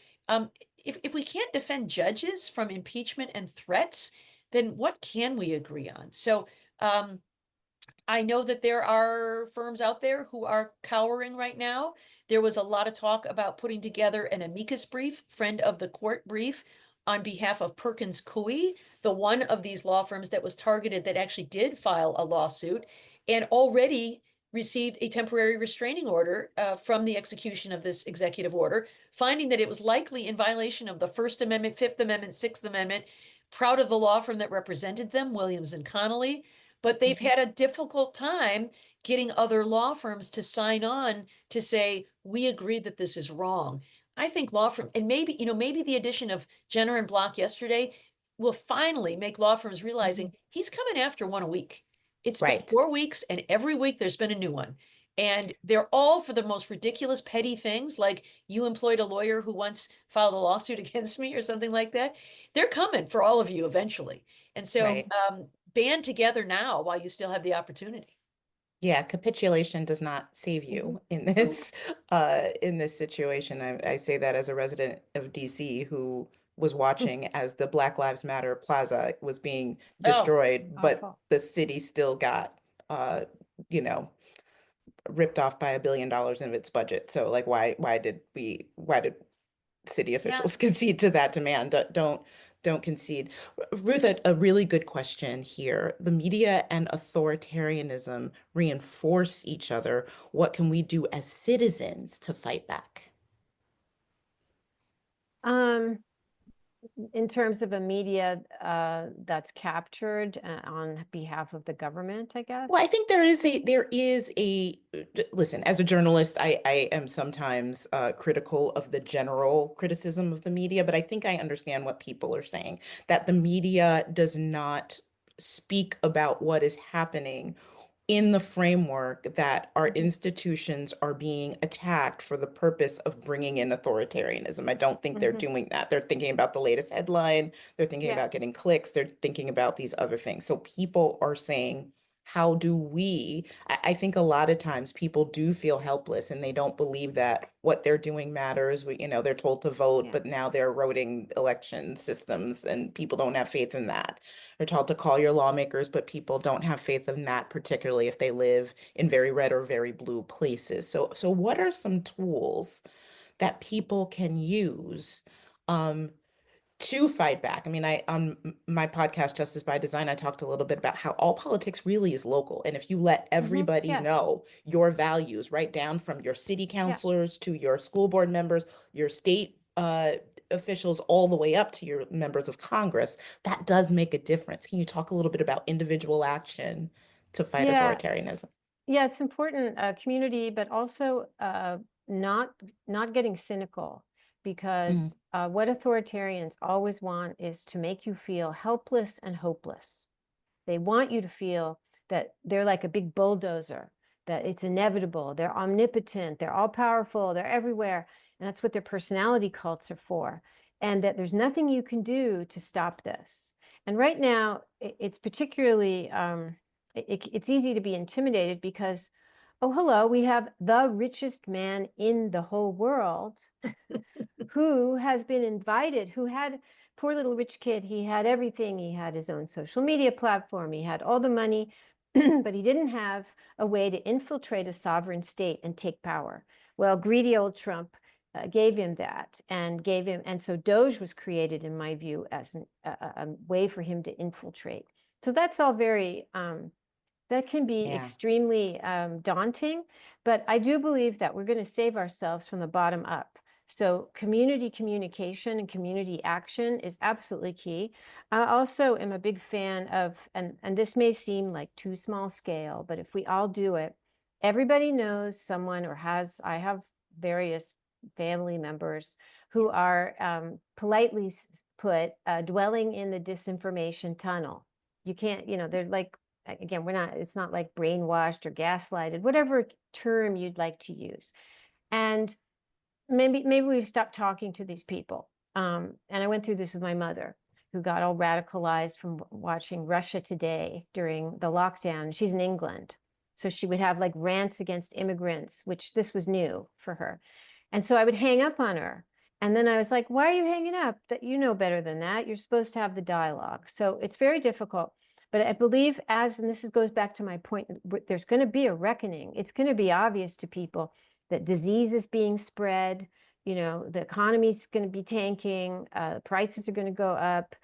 If we can't defend judges from impeachment and threats, then what can we agree on? So I know that there are firms out there who are cowering right now. There was a lot of talk about putting together an amicus brief, friend of the court brief, on behalf of Perkins Coie, the one of these law firms that was targeted that actually did file a lawsuit and already received a temporary restraining order from the execution of this executive order, finding that it was likely in violation of the First Amendment, Fifth Amendment, Sixth Amendment. Proud of the law firm that represented them, Williams and Connolly, but they've had a difficult time getting other law firms to sign on to say, we agree that this is wrong. I think law firm, and maybe the addition of Jenner and Block yesterday will finally make law firms realizing he's coming after one a week. It's been Right. 4 weeks, and every week there's been a new one. And they're all for the most ridiculous, petty things, like you employed a lawyer who once filed a lawsuit against me or something like that. They're coming for all of you eventually. And so Right. band together now while you still have the opportunity. Yeah, capitulation does not save Mhm. you in this situation. I say that as a resident of DC who was watching as the Black Lives Matter Plaza was being Oh, destroyed, but Awful. the city still got uh, you know, ripped off by $1 billion of its budget. So like why did city Yeah. officials concede to that demand? Don't concede. Ruth, a really good question here. The media and authoritarianism reinforce each other. What can we do as citizens to fight back? Um, in terms of a media that's captured on behalf of the government, I guess. Well, I think listen, as a journalist, I am sometimes critical of the general criticism of the media, but I think I understand what people are saying, that the media does not speak about what is happening in the framework that our Mhm. institutions are being attacked for the purpose of bringing in authoritarianism. I don't think they're Mhm. doing that. They're thinking about the latest headline, they're thinking Yeah. about getting clicks, they're thinking about these other things. So people are saying, how do we? I think a lot of times people do feel helpless and they don't believe that what they're doing matters. They're told to vote, Yeah. but now they're eroding election systems and people don't have faith in that. They're told to call your lawmakers, but people don't have faith in that, particularly if they live in very red or very blue places. So what are some tools that people can use um, to fight back? I mean, my podcast, Justice by Design, I talked a little bit about how all politics really is local. And if you let everybody Yes. know your values, right down from your city Yeah. councilors to your school board members, your state officials, all the way up to your members of Congress, that does make a difference. Can you talk a little bit about individual action to fight Yeah. authoritarianism? Yeah, it's important, community, but also not not getting cynical, Mm, because what authoritarians always want is to make you feel helpless and hopeless. They want you to feel that they're like a big bulldozer, that it's inevitable, they're omnipotent, they're all powerful, they're everywhere. And that's what their personality cults are for. And that there's nothing you can do to stop this. And right now, it's particularly, it's easy to be intimidated because, oh, hello, we have the richest man in the whole world who has been invited, who had, poor little rich kid, he had everything. He had his own social media platform, he had all the money, but he didn't have a way to infiltrate a sovereign state and take power. Well, greedy old Trump gave him that, and so Doge was created, in my view, as a way for him to infiltrate. So that's all very, that can be yeah. extremely daunting, but I do believe that we're going to save ourselves from the bottom up. So community communication and community action is absolutely key. I also am a big fan of, and this may seem like too small scale, but if we all do it, everybody knows someone or I have various family members who are politely put, dwelling in the disinformation tunnel. You can't, they're like, again, it's not like brainwashed or gaslighted, whatever term you'd like to use. And maybe we've stopped talking to these people. And I went through this with my mother, who got all radicalized from watching Russia Today during the lockdown. She's in England. So she would have like rants against immigrants, which this was new for her. And so I would hang up on her. And then I was like, why are you hanging up? That you know better than that. You're supposed to have the dialogue. So it's very difficult. But I believe, and this goes back to my point, there's going to be a reckoning. It's going to be obvious to people that disease is being spread, the economy's going to be tanking, prices are going to go up.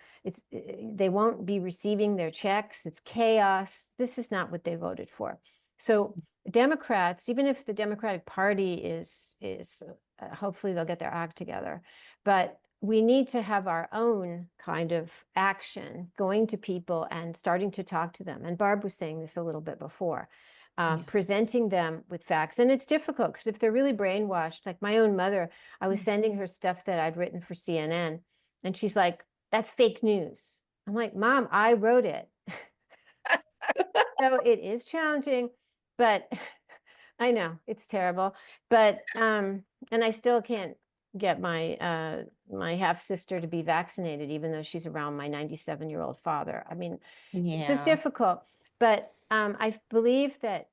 They won't be receiving their checks. It's chaos. This is not what they voted for. So Democrats, even if the Democratic Party is hopefully they'll get their act together, but we need to have our own kind of action, going to people and starting to talk to them. And Barb was saying this a little bit before. Presenting them with facts. And it's difficult because if they're really brainwashed, like my own mother, I was sending her stuff that I'd written for CNN, and she's like, that's fake news. I'm like, Mom, I wrote it. So it is challenging, but I know, it's terrible, but, and I still can't get my, my half-sister to be vaccinated, even though she's around my 97-year-old father. I mean, it's just Yeah. difficult, but, I believe that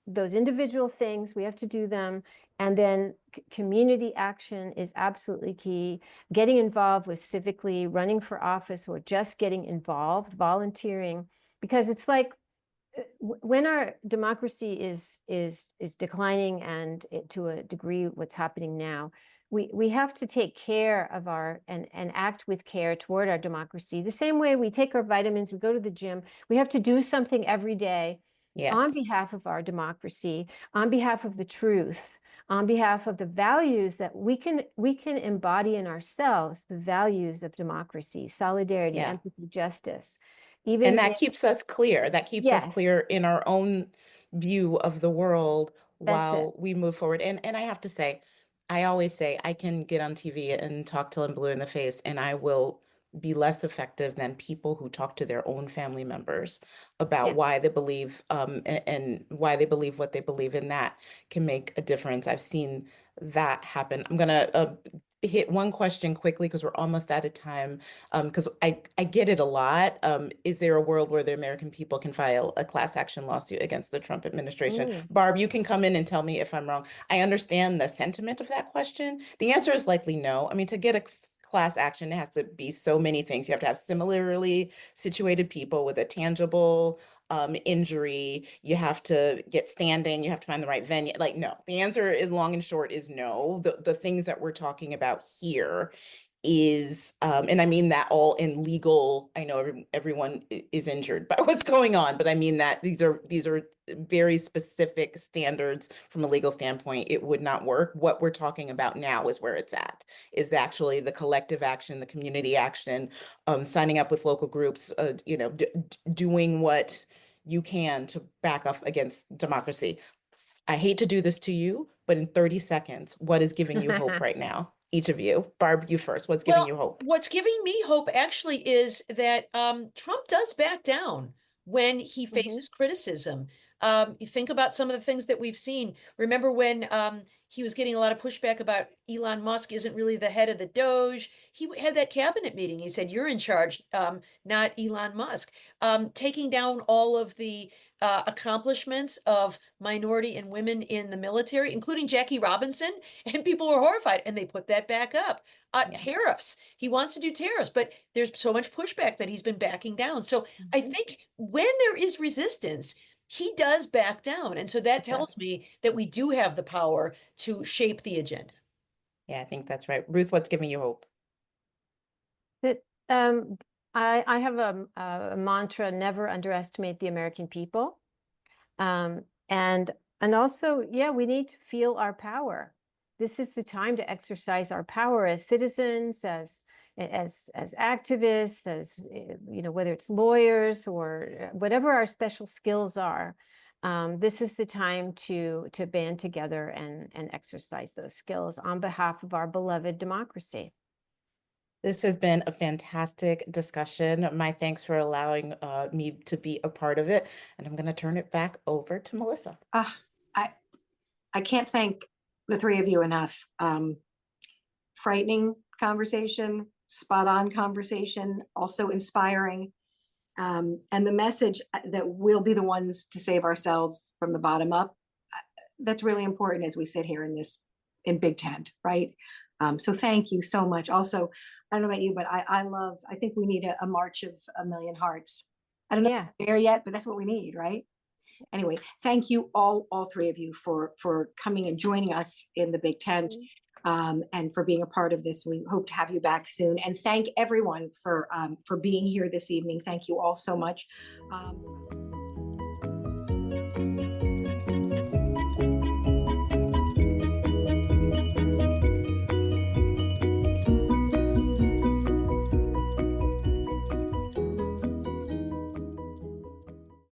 those individual things, we have to do them, and then community action is absolutely key. Getting involved with civically, running for office, or just getting involved, volunteering, because it's like, when our democracy is declining, and to a degree what's happening now, we have to take care of our and act with care toward our democracy. The same way we take our vitamins, we go to the gym, we have to do something every day on Yes. behalf of our democracy, on behalf of the truth, on behalf of the values that we can embody in ourselves, the values of democracy, solidarity, Yeah. empathy, justice. Even And that if, keeps us clear. That keeps us yes, clear in our own view of the world that's it. while we move forward. And I have to say, I always say I can get on TV and talk till I'm blue in the face, and I will be less effective than people who talk to their own family members about Yeah. why they believe and why they believe what they believe in. That can make a difference. I've seen that happen. I'm gonna hit one question quickly because we're almost out of time. Because I get it a lot. Is there a world where the American people can file a class action lawsuit against the Trump administration? Mm. Barb, you can come in and tell me if I'm wrong. I understand the sentiment of that question. The answer is likely no. I mean, to get a class action, it has to be so many things. You have to have similarly situated people with a tangible injury. You have to get standing. You have to find the right venue. Like, no, the answer is long and short is no. The things that we're talking about here is and I mean that all in legal. I know everyone is injured by what's going on, but I mean that these are very specific standards from a legal standpoint. It would not work. What we're talking about now is where it's at, is actually the collective action, the community action, signing up with local groups, doing what you can to back up against democracy. I hate to do this to you, but in 30 seconds, what is giving you hope right now? Each of you. Barb, you first. What's giving you hope? What's giving me hope actually is that Trump does back down when he faces criticism. You think about some of the things that we've seen. Remember when he was getting a lot of pushback about Elon Musk isn't really the head of the Doge. He had that cabinet meeting. He said, "You're in charge, not Elon Musk." Taking down all of the accomplishments of minority and women in the military, including Jackie Robinson, and people were horrified, and they put that back up. Yeah. Tariffs. He wants to do tariffs, but there's so much pushback that he's been backing down. So I think when there is resistance, he does back down. And so that tells me that we do have the power to shape the agenda. Yeah, I think that's right. Ruth, what's giving you hope? That I have a mantra: never underestimate the American people, and also, yeah, we need to feel our power. This is the time to exercise our power as citizens, as activists, as whether it's lawyers or whatever our special skills are. This is the time to band together and exercise those skills on behalf of our beloved democracy. This has been a fantastic discussion. My thanks for allowing me to be a part of it. And I'm going to turn it back over to Melissa. I can't thank the three of you enough. Frightening conversation, spot on conversation, also inspiring. And the message that we'll be the ones to save ourselves from the bottom up, that's really important as we sit here in Big Tent, right? So thank you so much. Also, I don't know about you, but I think we need a march of a million hearts. I don't know if we're there yet, but that's what we need, right? Anyway, thank you all three of you for coming and joining us in the Big Tent, and for being a part of this. We hope to have you back soon. And thank everyone for being here this evening. Thank you all so much.